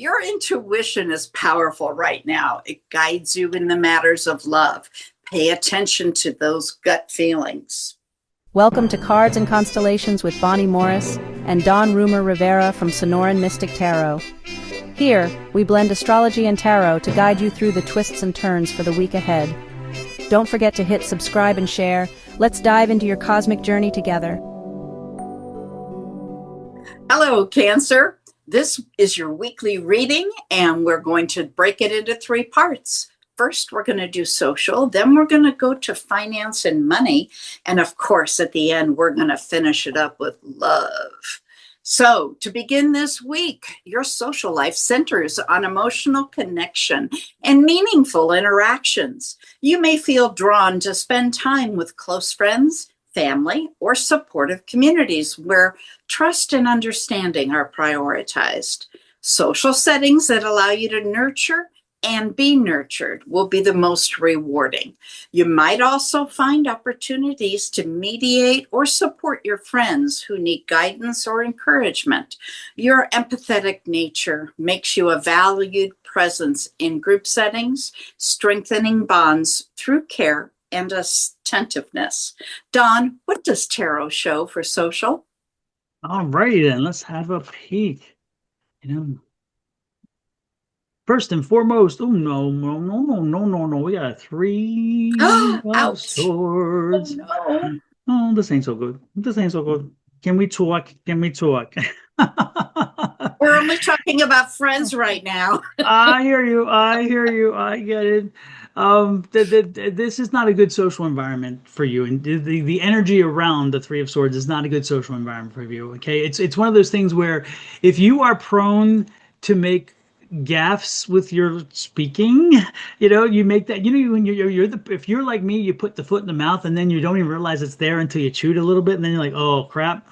Your intuition is powerful right now. It guides you in the matters of love. Pay attention to those gut feelings. Welcome to Cards and Constellations with Bonnie Morris and Dawn Rumor Rivera from Sonoran Mystic Tarot. Here, we blend astrology and tarot to guide you through the twists and turns for the week ahead. Don't forget to hit subscribe and share. Let's dive into your cosmic journey together. Hello, Cancer. This is your weekly reading, and we're going to break it into three parts. First, we're going to do social, then we're going to go to finance and money, and of course, at the end, we're going to finish it up with love. So, to begin this week, your social life centers on emotional connection and meaningful interactions. You may feel drawn to spend time with close friends, family, or supportive communities where trust and understanding are prioritized. Social settings that allow you to nurture and be nurtured will be the most rewarding. You might also find opportunities to mediate or support your friends who need guidance or encouragement. Your empathetic nature makes you a valued presence in group settings, strengthening bonds through care and attentiveness. Dawn, what does tarot show for social? All righty then, let's have a peek. First and foremost, no. We got a three of swords. Oh, no. Oh, this ain't so good. This ain't so good. Can we talk? Can we talk? We're only talking about friends right now. I hear you. I get it. This is not a good social environment for you, and the energy around the Three of Swords is not a good social environment for you. Okay, it's one of those things where if you are prone to make gaffes with your speaking, you make that. When if you're like me, you put the foot in the mouth, and then you don't even realize it's there until you chewed a little bit, and then you're like, oh crap.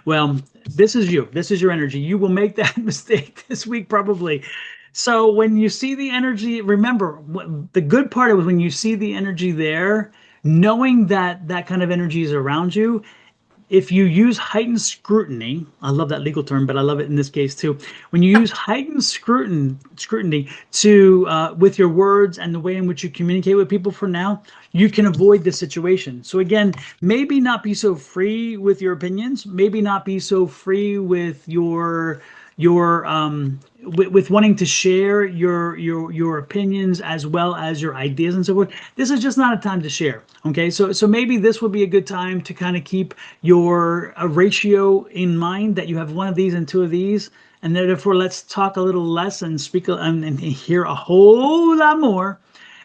Well, this is you. This is your energy. You will make that mistake this week probably. So when you see the energy, remember, the good part was when you see the energy there, knowing that that kind of energy is around you, if you use heightened scrutiny, I love that legal term, but I love it in this case too. When you use heightened scrutiny to with your words and the way in which you communicate with people for now, you can avoid the situation. So again, maybe not be so free with your opinions, maybe not be so free with your with wanting to share your opinions as well as your ideas and so forth. This is just not a time to share. Okay, so maybe this would be a good time to kind of keep your ratio in mind, that you have one of these and two of these, and therefore let's talk a little less and speak and hear a whole lot more.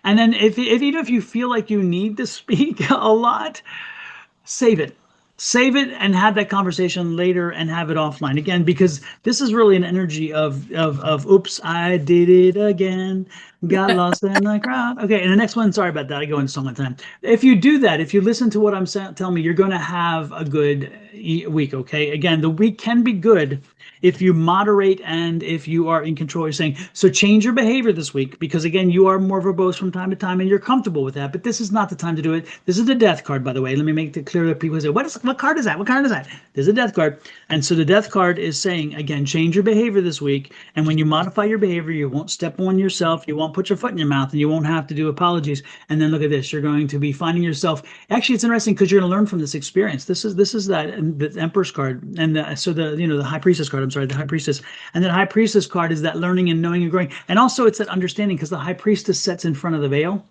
And then if even if you feel like you need to speak a lot, save it. Save it and have that conversation later and have it offline again, because this is really an energy of oops, I did it again, got lost in the crowd. Okay, and the next one, sorry about that, I go into song time. If you do that, if you listen to what I'm telling me, you're going to have a good week. Okay, again, the week can be good if you moderate and if you are in control. You're saying, so change your behavior this week, because again, you are more verbose from time to time and you're comfortable with that, but this is not the time to do it. This is the death card, by the way. Let me make it clear that people say, what card is that? What card is that? There's a death card. And so the death card is saying, again, change your behavior this week. And when you modify your behavior, you won't step on yourself, you won't put your foot in your mouth, and you won't have to do apologies. And then look at this, you're going to be finding yourself, actually, it's interesting because you're going to learn from this experience. This is that the Empress card, and the High Priestess card, the High Priestess. And that High Priestess card is that learning and knowing and growing. And also it's that understanding, because the High Priestess sits in front of the veil.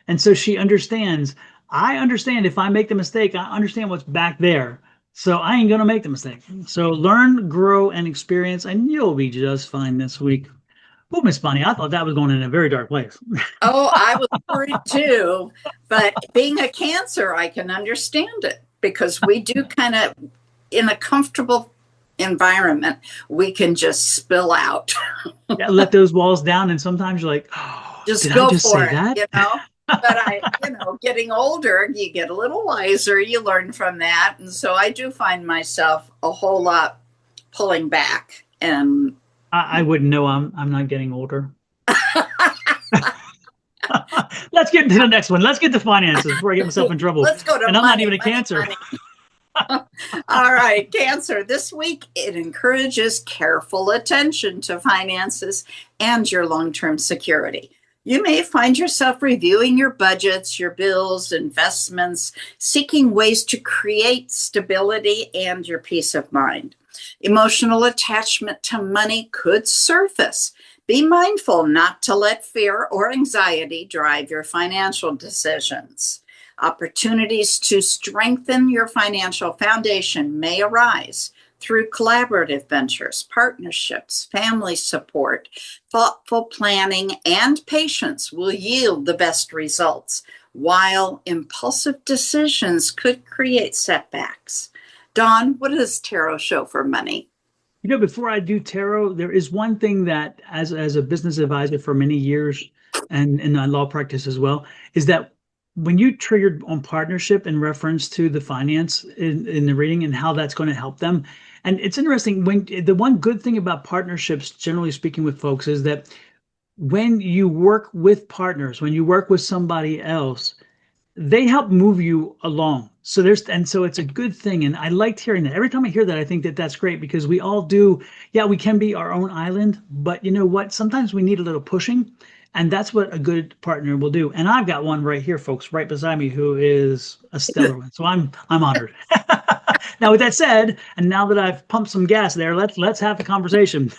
And so she understands, I understand if I make the mistake, I understand what's back there. So I ain't going to make the mistake. So learn, grow, and experience, and you'll be just fine this week. Oh, Miss Bonnie, I thought that was going in a very dark place. Oh, I was worried too. But being a Cancer, I can understand it, because we do kind of, in a comfortable environment, we can just spill out. Yeah, let those walls down, and sometimes you're like, oh, just go for it, that? But getting older, you get a little wiser, you learn from that. And so I do find myself a whole lot pulling back. And I wouldn't know I'm not getting older. Let's get into the next one. Let's get to finances before I get myself in trouble. Let's go to and money, I'm not even a money, Cancer. Money. All right, Cancer. This week it encourages careful attention to finances and your long term security. You may find yourself reviewing your budgets, your bills, investments, seeking ways to create stability and your peace of mind. Emotional attachment to money could surface. Be mindful not to let fear or anxiety drive your financial decisions. Opportunities to strengthen your financial foundation may arise through collaborative ventures, partnerships, family support. Thoughtful planning and patience will yield the best results, while impulsive decisions could create setbacks. Dawn, what does tarot show for money? Before I do tarot, there is one thing that, as a business advisor for many years, and in my law practice as well, is that when you triggered on partnership in reference to the finance in the reading and how that's going to help them, and it's interesting when the one good thing about partnerships, generally speaking, with folks, is that when you work with partners, when you work with somebody else, they help move you along. So it's a good thing. And I liked hearing that. Every time I hear that, I think that that's great because we all do. Yeah, we can be our own island, but you know what? Sometimes we need a little pushing. And that's what a good partner will do. And I've got one right here, folks, right beside me, who is a stellar one. So I'm honored. Now, with that said, and now that I've pumped some gas there, let's have the conversation.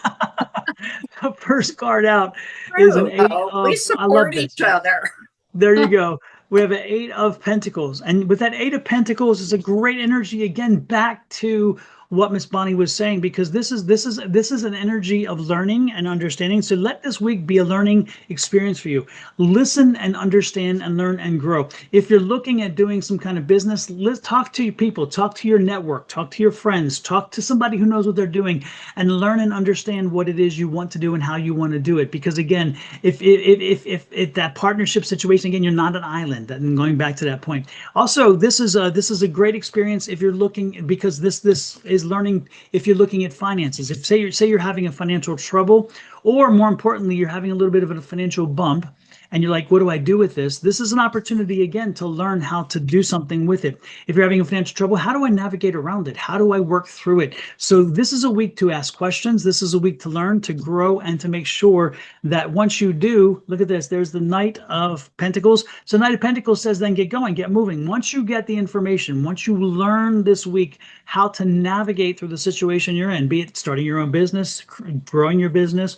The first card out is an True. eight We of, I love support this. each other. There you go. We have an Eight of Pentacles. And with that Eight of Pentacles is a great energy again back to what Miss Bonnie was saying, because this is an energy of learning and understanding. So let this week be a learning experience for you. Listen and understand and learn and grow. If you're looking at doing some kind of business, let's talk to your people, talk to your network, talk to your friends, talk to somebody who knows what they're doing, and learn and understand what it is you want to do and how you want to do it. Because again, if that partnership situation, again, you're not an island. And going back to that point, also this is a great experience if you're looking, because this is learning. If you're looking at finances, if say you're having a financial trouble, or more importantly, you're having a little bit of a financial bump, and you're like, what do I do with this? This is an opportunity again to learn how to do something with it. If you're having a financial trouble, how do I navigate around it? How do I work through it? So this is a week to ask questions. This is a week to learn, to grow, and to make sure that once you do, look at this, there's the Knight of Pentacles. So Knight of Pentacles says then get going, get moving. Once you get the information, once you learn this week how to navigate through the situation you're in, be it starting your own business, growing your business,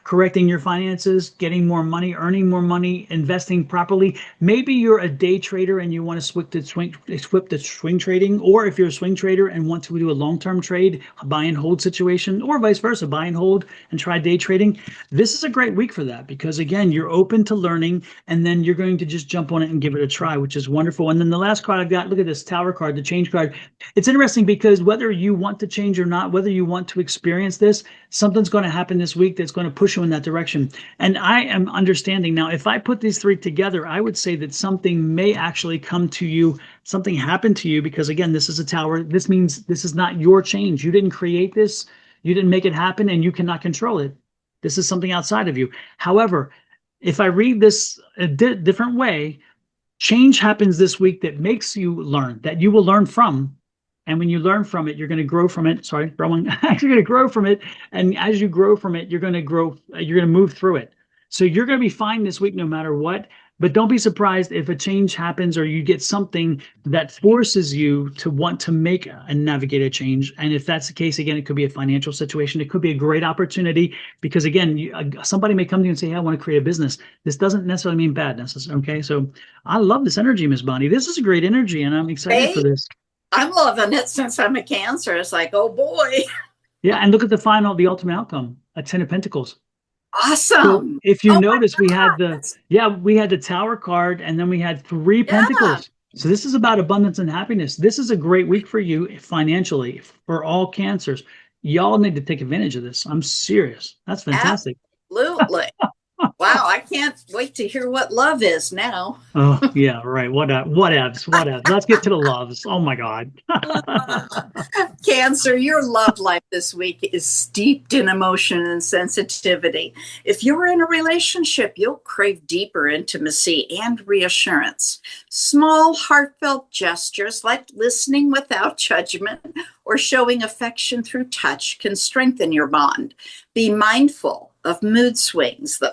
correcting your finances, getting more money, earning more money, investing properly. Maybe you're a day trader and you want to switch to swing trading, or if you're a swing trader and want to do a long-term trade, a buy and hold situation, or vice versa, buy and hold and try day trading. This is a great week for that because again, you're open to learning and then you're going to just jump on it and give it a try, which is wonderful. And then the last card I've got, look at this Tower card, the change card. It's interesting because whether you want to change or not, whether you want to experience this, something's going to happen this week that's going to push you in that direction. And I am understanding now, if I put these three together, I would say that something may actually come to you, something happened to you, because again, this is a tower. This means this is not your change. You didn't create this. You didn't make it happen and you cannot control it. This is something outside of you. However, if I read this a different way, change happens this week that makes you learn, that you will learn from. And when you learn from it, you're going to grow from it. Sorry, growing. You're going to grow from it. And as you grow from it, you're going to grow, you're going to move through it. So you're going to be fine this week no matter what. But don't be surprised if a change happens or you get something that forces you to want to make and navigate a change. And if that's the case, again, it could be a financial situation. It could be a great opportunity because, again, somebody may come to you and say, hey, I want to create a business. This doesn't necessarily mean bad necessarily. Okay, so I love this energy, Miss Bonnie. This is a great energy, and I'm excited for this. I'm loving it since I'm a Cancer. It's like, oh boy. Yeah, and look at the ultimate outcome, a Ten of Pentacles. Awesome. So if you notice, we had the Tower card, and then we had three Pentacles. So this is about abundance and happiness. This is a great week for you financially, for all Cancers. Y'all need to take advantage of this. I'm serious. That's fantastic. Absolutely. Wow, I can't wait to hear what love is now. Oh, yeah, right. Whatevs, whatevs. Let's get to the loves. Oh my God. Cancer, your love life this week is steeped in emotion and sensitivity. If you're in a relationship, you'll crave deeper intimacy and reassurance. Small, heartfelt gestures like listening without judgment or showing affection through touch can strengthen your bond. Be mindful of mood swings, though,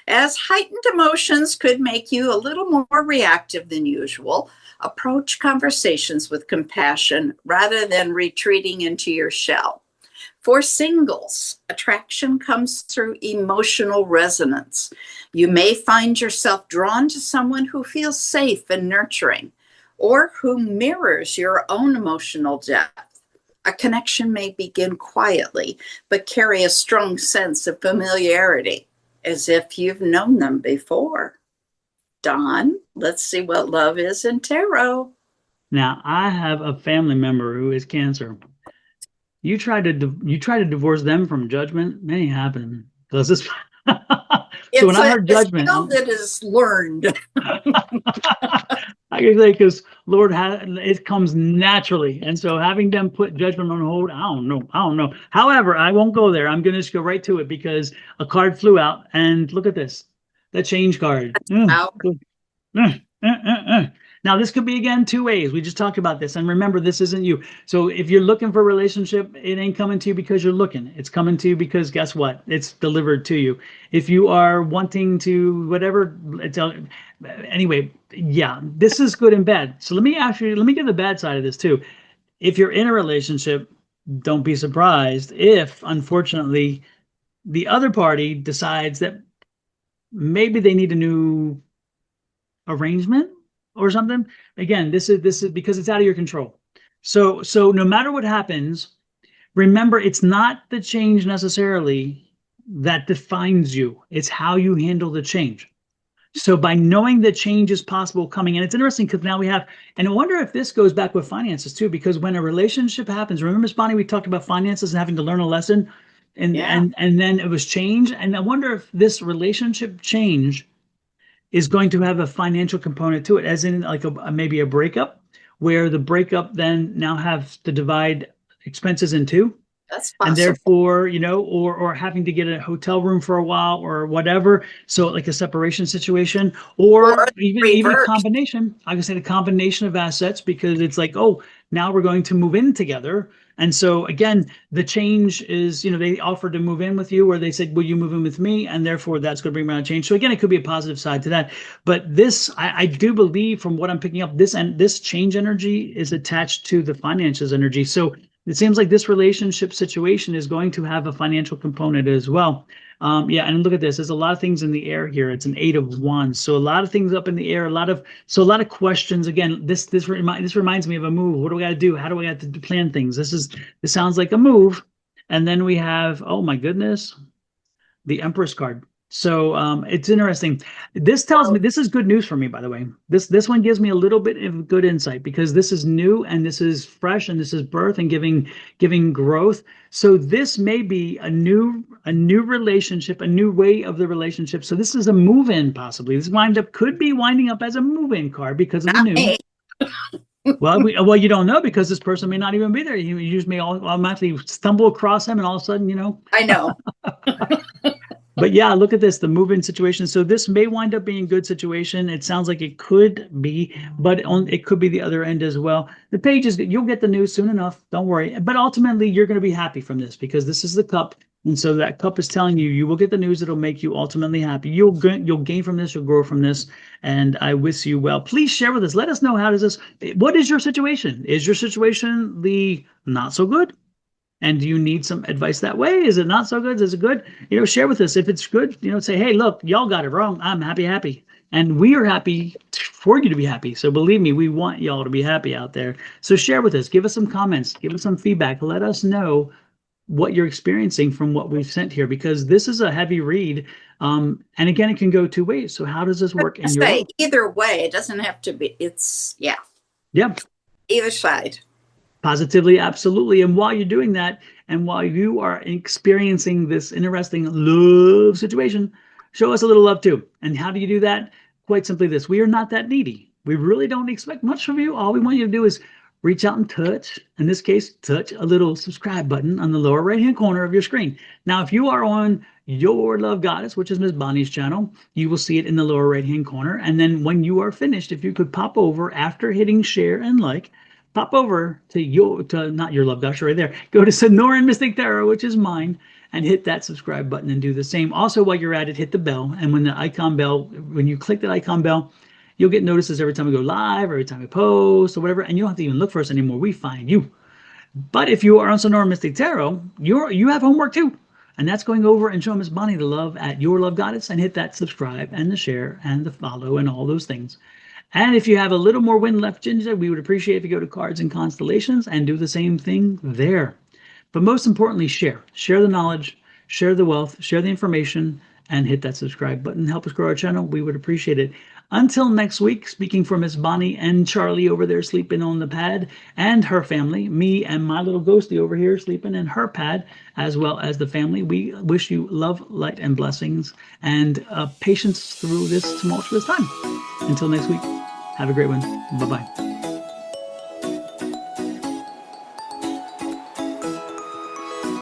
as heightened emotions could make you a little more reactive than usual. Approach conversations with compassion rather than retreating into your shell. For singles, attraction comes through emotional resonance. You may find yourself drawn to someone who feels safe and nurturing, or who mirrors your own emotional depth. A connection may begin quietly, but carry a strong sense of familiarity, as if you've known them before. Dawn, let's see what love is in tarot. Now, I have a family member who is Cancer. You try to divorce them from judgment, it ain't happening. Because this. So when It's I a heard judgment, skill that is learned. I can say because Lord it comes naturally, and so having them put judgment on hold, I don't know. However, I won't go there. I'm going to just go right to it because a card flew out, and look at this, the change card. Wow. Uh, uh, uh. Now, this could be again two ways. We just talked about this. And remember, this isn't you. So if you're looking for a relationship, it ain't coming to you because you're looking. It's coming to you because guess what? It's delivered to you. If you are wanting to, whatever, anyway, yeah, this is good and bad. So let me get the bad side of this too. If you're in a relationship, don't be surprised if, unfortunately, the other party decides that maybe they need a new arrangement or something. Again, this is because it's out of your control. So no matter what happens, remember it's not the change necessarily that defines you. It's how you handle the change. So by knowing that change is possible coming, and it's interesting because now we have, and I wonder if this goes back with finances too, because when a relationship happens, remember, Miss Bonnie, we talked about finances and having to learn a lesson, and Yeah, and then it was change, and I wonder if this relationship change is going to have a financial component to it, as in like maybe a breakup, where the breakup then now have to divide expenses in two, that's and possible. therefore, or having to get a hotel room for a while or whatever. So like a separation situation, Or or even a revert. combination. I can say the combination of assets because it's like, oh, now we're going to move in together. And so again, the change is, they offered to move in with you, or they said, will you move in with me? And therefore that's going to bring around change. So again, it could be a positive side to that. But this, I do believe from what I'm picking up, this change energy is attached to the finances energy. So it seems like this relationship situation is going to have a financial component as well. Yeah, and look at this. There's a lot of things in the air here. It's an 8 of Wands, so a lot of things up in the air. A lot of questions. Again, this reminds me of a move. What do I got to do? How do I got to plan things? This sounds like a move. And then we have, oh my goodness, the Empress card. So it's interesting. This tells me this is good news for me, by the way. This one gives me a little bit of good insight because this is new and this is fresh and this is birth and giving growth. So this may be a new relationship, a new way of the relationship. So this is a move-in possibly. This could be winding up as a move-in card because of the Not new. me. Well, you don't know because this person may not even be there. You just may automatically stumble across him, and all of a sudden, I know. But yeah, look at this, the move-in situation. So this may wind up being a good situation. It sounds like it could be, but it could be the other end as well. The page is, you'll get the news soon enough. Don't worry. But ultimately, you're going to be happy from this because this is the cup. And so that cup is telling you, you will get the news that'll make you ultimately happy. You'll gain from this, you'll grow from this. And I wish you well. Please share with us. Let us know what is your situation? Is your situation the not so good? And do you need some advice that way? Is it not so good? Is it good? Share with us. If it's good, say, hey, look, y'all got it wrong. I'm happy. And we are happy for you to be happy. So believe me, we want y'all to be happy out there. So share with us. Give us some comments. Give us some feedback. Let us know what you're experiencing from what we've sent here, because this is a heavy read. And again, it can go two ways. So how does this work in your Say world? either way, it doesn't have to be. It's Yeah. either side. Positively, absolutely. And while you're doing that, and while you are experiencing this interesting love situation, show us a little love too. And how do you do that? Quite simply this: we are not that needy. We really don't expect much from you. All we want you to do is reach out and touch, in this case, touch a little subscribe button on the lower right-hand corner of your screen. Now, if you are on Your Love Goddess, which is Miss Bonnie's channel, you will see it in the lower right-hand corner. And then when you are finished, if you could pop over after hitting share and like, pop over to not Your Love Goddess right there. Go to Sonoran Mystic Tarot, which is mine, and hit that subscribe button and do the same. Also, while you're at it, hit the bell. And when the icon bell, when you click that icon bell, you'll get notices every time we go live, every time we post, or whatever, and you don't have to even look for us anymore. We find you. But if you are on Sonora Mystic Tarot, you have homework too. And that's going over and showing Miss Bonnie the love at Your Love Goddess and hit that subscribe and the share and the follow and all those things. And if you have a little more wind left, Ginger, we would appreciate if you go to Cards and Constellations and do the same thing there. But most importantly, share. Share the knowledge, share the wealth, share the information, and hit that subscribe button. Help us grow our channel. We would appreciate it. Until next week, speaking for Miss Bonnie and Charlie over there sleeping on the pad and her family, me and my little ghostie over here sleeping in her pad, as well as the family, we wish you love, light, and blessings and patience through this tumultuous time. Until next week, have a great one. Bye-bye.